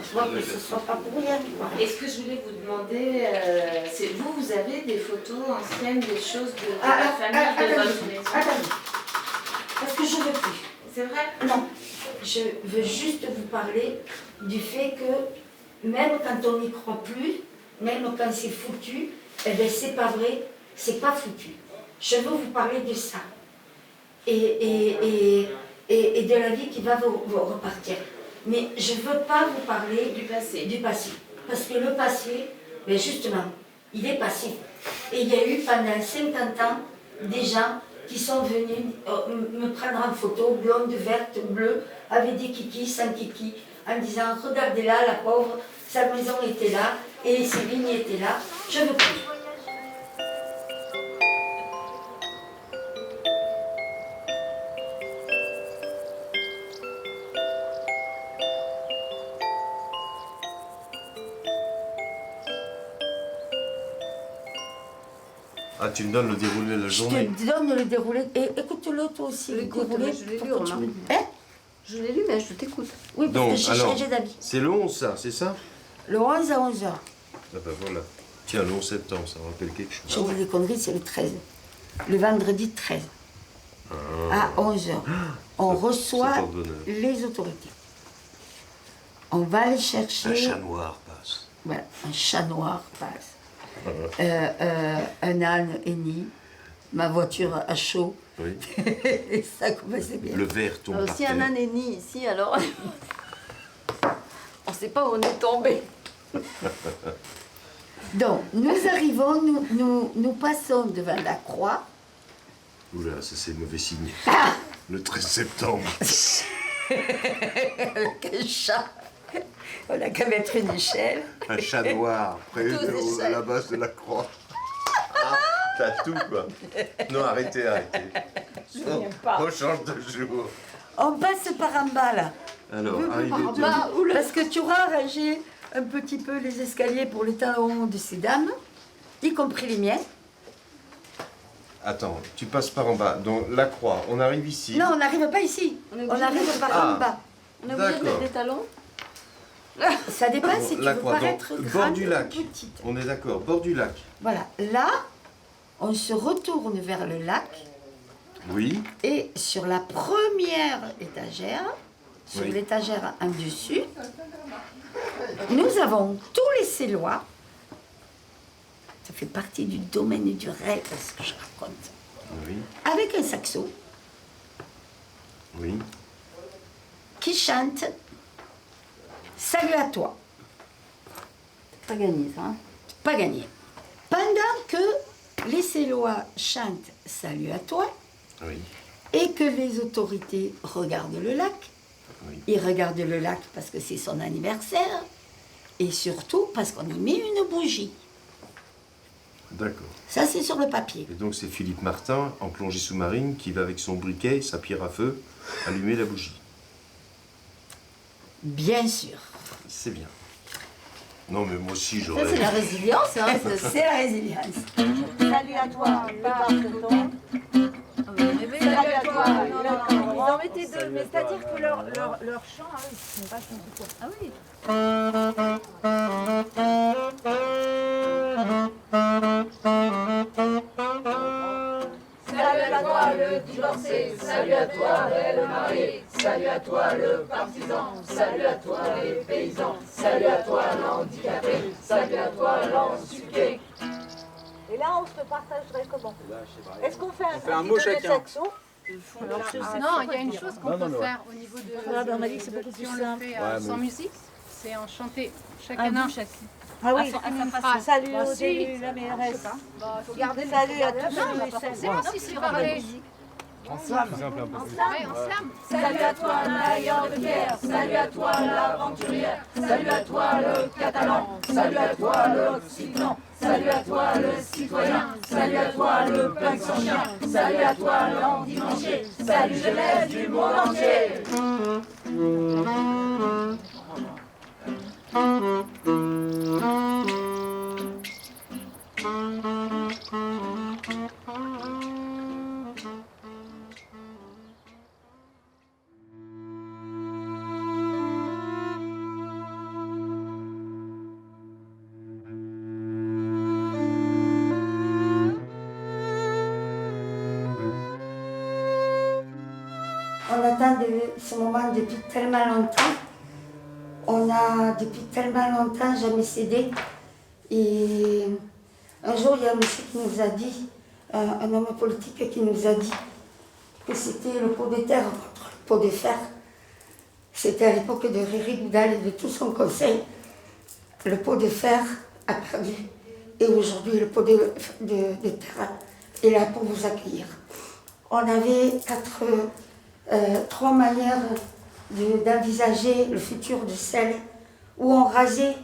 tu vois que ce soit pas pour rien. Est-ce que je voulais vous demander, vous avez des photos anciennes, des choses de la famille de votre maison? Attendez, parce que je ne veux plus. C'est vrai? Non, je veux juste vous parler du fait que même quand on n'y croit plus, même quand c'est foutu, eh ben c'est pas vrai, c'est pas foutu. Je veux vous parler de ça. Et de la vie qui va vous repartir. Mais je ne veux pas vous parler du passé. Parce que le passé, ben justement, il est passé. Et il y a eu pendant 50 ans des gens qui sont venus me prendre en photo, blonde, verte, bleue, avec des kikis, sans kikis, en disant « Regardez là, la pauvre, sa maison était là, et ses vignes étaient là, je veux plus. » Ah, tu me donnes le déroulé de la journée. Je te donne le déroulé. Et écoute-le toi aussi. Je l'ai lu, Romain. Je l'ai lu, mais je t'écoute. Oui, parce que j'ai changé d'avis. C'est le 11, ça, c'est ça? Le 11 à 11h. Ah ben voilà. Tiens, le 11 septembre, ça me rappelle quelque chose. Je dis des conneries, c'est le 13. Le vendredi 13. À 11h. On reçoit les autorités. On va aller chercher... Un chat noir passe. Voilà, un chat noir passe. Un âne hennit, ma voiture à chaud. Oui. Et ça commence bien. Le verre tombe par Si un terre. âne est né ici, alors on ne sait pas où on est tombé. Donc, nous arrivons, nous passons devant la croix. Oula, ça c'est mauvais signe. Le 13 septembre. Avec un chat. On n'a qu'à mettre une échelle. Un chat noir, près à la base de la croix. Ah, t'as tout, quoi. Non, arrêtez. On change de jour. On passe par en bas, là. Alors, Parce que tu auras arrangé un petit peu les escaliers pour les talons de ces dames, y compris les miens. Attends, tu passes par en bas. Donc, la croix, on arrive ici. Non, on n'arrive pas ici. On arrive par en bas. On est obligé de mettre des talons. Ça dépend si tu veux croix, paraître donc, grande bord du lac. ou petite. On est d'accord, bord du lac. Voilà, là, on se retourne vers le lac Oui. et sur la première étagère, sur Oui. l'étagère en dessus, nous avons tous les Célois. Ça fait partie du domaine du rêve, ce que je raconte. Oui. Avec un saxo Oui. qui chante Salut à toi. Pas gagné, ça. Hein. Pas gagné. Pendant que les Célois chantent Salut à toi Oui. et que les autorités regardent le lac, ils regardent le lac parce que c'est son anniversaire et surtout parce qu'on y met une bougie. D'accord. Ça, c'est sur le papier. Et donc, c'est Philippe Martin, en plongée sous-marine, qui va avec son briquet, sa pierre à feu, allumer la bougie. Bien sûr. C'est bien. Non, mais moi aussi, j'aurais... Ça, c'est la résilience, hein. C'est la résilience. Salut à toi, Barton. Salut à toi. Ils en mettaient deux, mais c'est-à-dire que leur chant, ah oui, c'est pas chanté pour. Ah oui. Salut à toi le divorcé, salut à toi le marié, salut à toi le partisan, salut à toi les paysans, salut à toi l'handicapé, salut à toi l'ensuqué. Et là, on se partagerait comment? Est-ce qu'on fait un mot chacun. saxo? Non, il y a une chose qu'on peut faire au niveau de... on m'a dit que c'est beaucoup plus si on simple. le fait sans musique, c'est en chanter chacun Un un. bout chacun. Ah oui, une phrase. Salut Bah, aux si. élus, la mairesse. Il faut garder Salut à tous Non, les pas scènes. forcément si c'est parler. En slam, c'est un peu plus. Ouais, en slam. Salut à toi Maillard de Pierre, salut à toi l'aventurière, salut à toi le catalan, salut à toi l'occitan, salut à toi le citoyen, salut à toi le punk sans chien, salut à toi l'endimanché, salut jeunesse du monde entier. On attend ce moment depuis tellement longtemps. On a depuis tellement longtemps jamais cédé. Et un jour, il y a un monsieur qui nous a dit, un homme politique qui nous a dit que c'était le pot de terre contre le pot de fer. C'était à l'époque de Riri Goudal et de tout son conseil. Le pot de fer a perdu. Et aujourd'hui, le pot de terre est là pour vous accueillir. On avait trois manières d'envisager le futur de Celles, où on rasait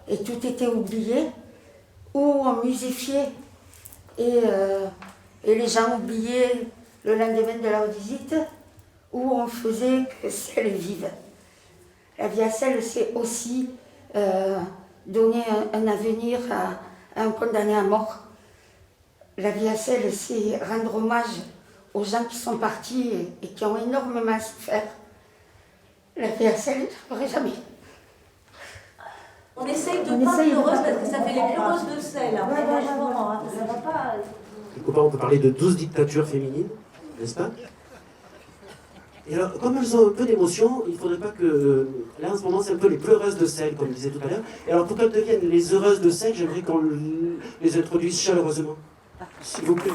et tout était oublié, où on musifiait et les gens oubliaient le lendemain de leur visite, où on faisait que Celles vive. La vie à Celles, c'est aussi donner un avenir à un condamné à mort. La vie à Celles, c'est rendre hommage aux gens qui sont partis et qui ont énormément souffert. La vie à Celles, je ne jamais. On essaye de pas être heureuse parce que ça fait les pleuros de sel. Ça va pas. Quelque part, on peut parler de 12 dictatures féminines. n'est-ce pas? Et alors, comme elles ont un peu d'émotion, il ne faudrait pas que... Là, en ce moment, c'est un peu les pleureuses de sel, comme je disais tout à l'heure. Et alors, pour qu'elles deviennent les heureuses de sel, j'aimerais qu'on les introduise chaleureusement. S'il vous plaît.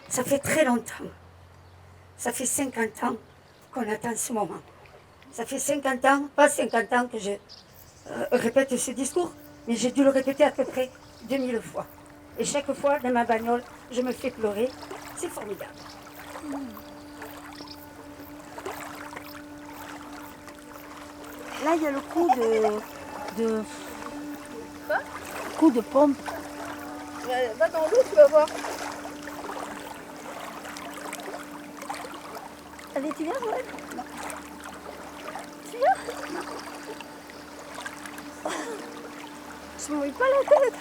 Ça fait très longtemps. Ça fait 50 ans qu'on attend ce moment. Ça fait 50 ans, pas 50 ans que je répète ce discours, mais j'ai dû le répéter à peu près 2000 fois. Et chaque fois, dans ma bagnole, je me fais pleurer. C'est formidable. Là, il y a le coup de pompe. Va dans l'eau, tu vas voir. Allez, tu viens, ouais? Tu viens? Je me mouille pas la tête.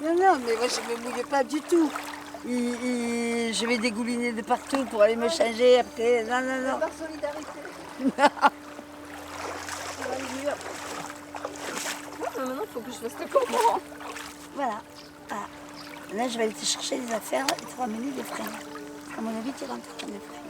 Non, mais moi je ne me mouille pas du tout. Je vais dégouliner de partout pour aller me changer après. Non. Par solidarité. Non. On va le dire. Non, mais maintenant, il faut que je fasse le comprendre. Voilà. Ah. Là, je vais aller te chercher des affaires et te ramener des fringues. À mon avis, tu rentres dans des fringues.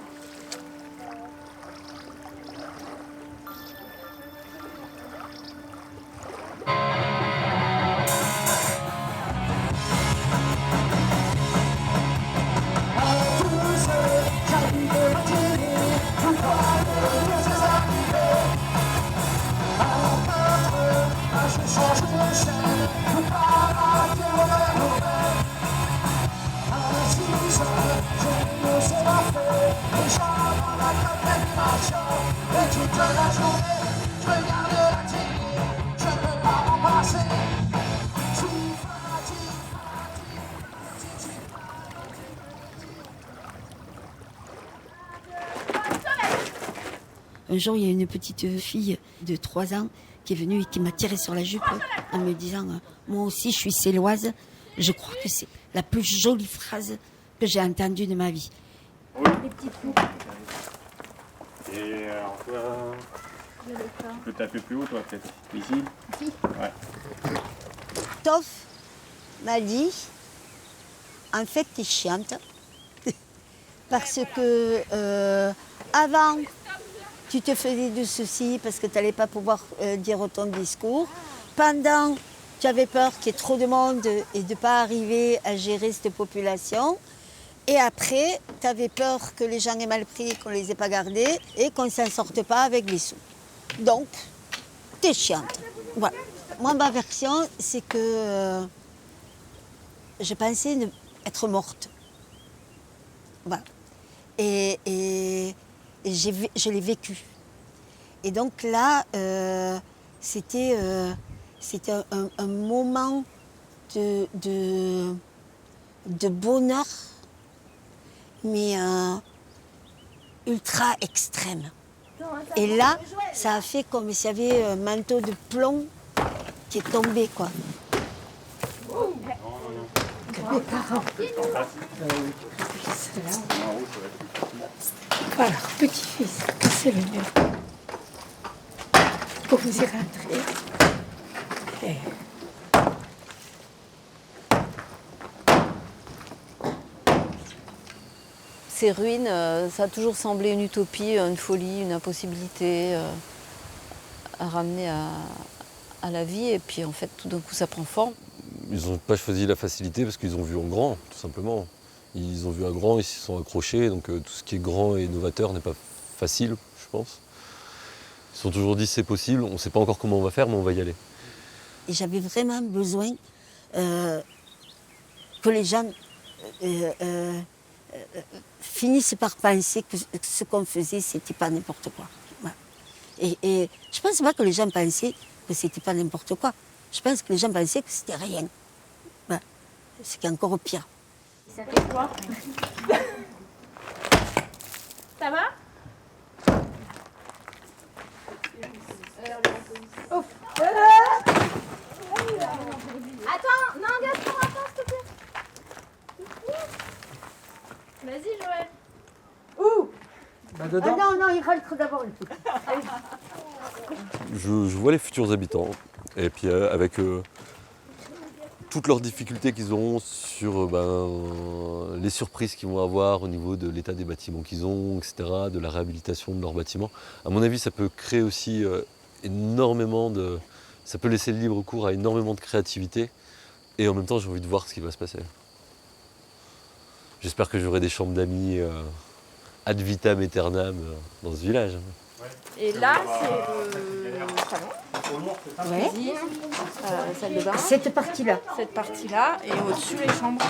Un jour, il y a une petite fille de 3 ans qui est venue et qui m'a tiré sur la jupe en me disant « Moi aussi, je suis séloise ». Je crois que c'est la plus jolie phrase que j'ai entendue de ma vie. Oui. Et alors toi, tu peux taper plus haut toi peut-être. Ici? Ici. Ouais. Toff m'a dit, en fait, t'es chiante. Parce que avant, tu te faisais de soucis parce que tu n'allais pas pouvoir dire ton discours. Pendant, tu avais peur qu'il y ait trop de monde et de ne pas arriver à gérer cette population. Et après, tu avais peur que les gens aient mal pris, qu'on ne les ait pas gardés et qu'on ne s'en sorte pas avec les sous. Donc, t'es chiante. Voilà. Moi, ma version, c'est que je pensais être morte. Voilà. Et je l'ai vécu. Et donc là, c'était un moment de bonheur, mais ultra extrême. Et là, ça a fait comme s'il y avait un manteau de plomb qui est tombé, quoi. Mes parents. Voilà, petit-fils, c'est le mur. Pour vous y rentrer. Et... Ces ruines, ça a toujours semblé une utopie, une folie, une impossibilité à ramener à la vie. Et puis en fait, tout d'un coup, ça prend forme. Ils n'ont pas choisi la facilité parce qu'ils ont vu en grand, tout simplement. Ils ont vu un grand, ils s'y sont accrochés. Donc tout ce qui est grand et novateur n'est pas facile, je pense. Ils se sont toujours dit c'est possible, on ne sait pas encore comment on va faire, mais on va y aller. Et j'avais vraiment besoin que les gens finissent par penser que ce qu'on faisait, c'était pas n'importe quoi. Voilà. Et je pense pas que les gens pensaient que c'était pas n'importe quoi. Je pense que les gens pensaient que c'était rien. Voilà. Ce qui est encore pire. Ça fait quoi? Ça va? Ouf. Attends, non, Gaston, attends, s'il te plaît. Vas-y, Joël. Ouh! Bah, dedans. Ah non, il rentre d'abord le petit. Je vois les futurs habitants, et puis avec toutes leurs difficultés qu'ils auront sur les surprises qu'ils vont avoir au niveau de l'état des bâtiments qu'ils ont, etc., de la réhabilitation de leurs bâtiments. À mon avis, ça peut créer aussi énormément de... Ça peut laisser le libre cours à énormément de créativité. Et en même temps, j'ai envie de voir ce qui va se passer. J'espère que j'aurai des chambres d'amis ad vitam aeternam dans ce village. Et là, c'est le salon. Ouais. Cuisine, salle de bain. Cette partie-là. Cette partie-là, et au-dessus, les chambres.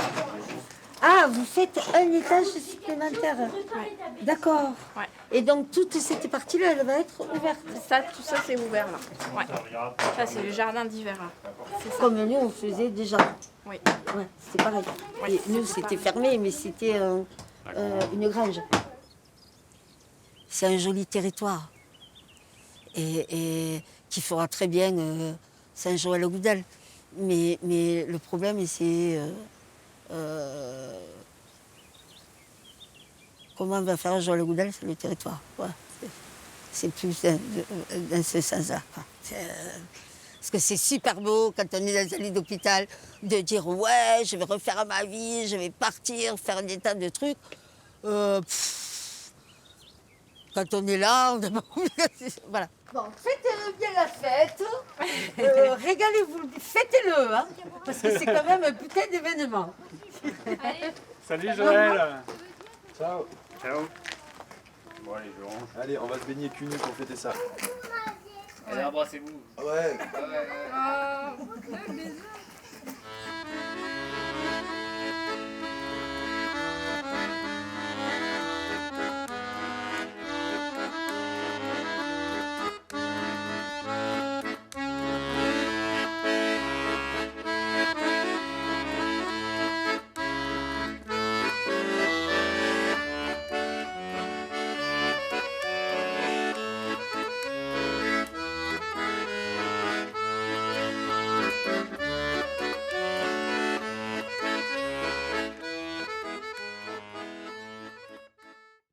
Ah, vous faites un étage supplémentaire. D'accord. Ouais. Et donc toute cette partie-là, elle va être ouverte. Ça, tout ça, c'est ouvert là. Ouais. Ça, c'est le jardin d'hiver là. Comme nous, on faisait déjà. Oui. Ouais, c'est pareil. Et nous, c'était fermé, mais c'était une grange. C'est un joli territoire. Et qui fera très bien Saint-Joël-au-Goudal. Mais le problème, c'est comment on va faire Joël-au-Goudal, c'est le territoire. Ouais. C'est plus dans ce sens-là. Parce que c'est super beau quand on est dans un lit d'hôpital de dire ouais, je vais refaire ma vie, je vais partir, faire des tas de trucs. Quand on est là, on n'a pas envie de... Voilà. Bon, faites bien la fête. Régalez-vous, fêtez-le, hein, parce que c'est quand même un putain d'événement. Salut Joël. Ciao. Ciao. Bon allez, je range. Allez, on va se baigner cul nu pour fêter ça. Allez, embrassez-vous. Ouais. Ouais. Bisous.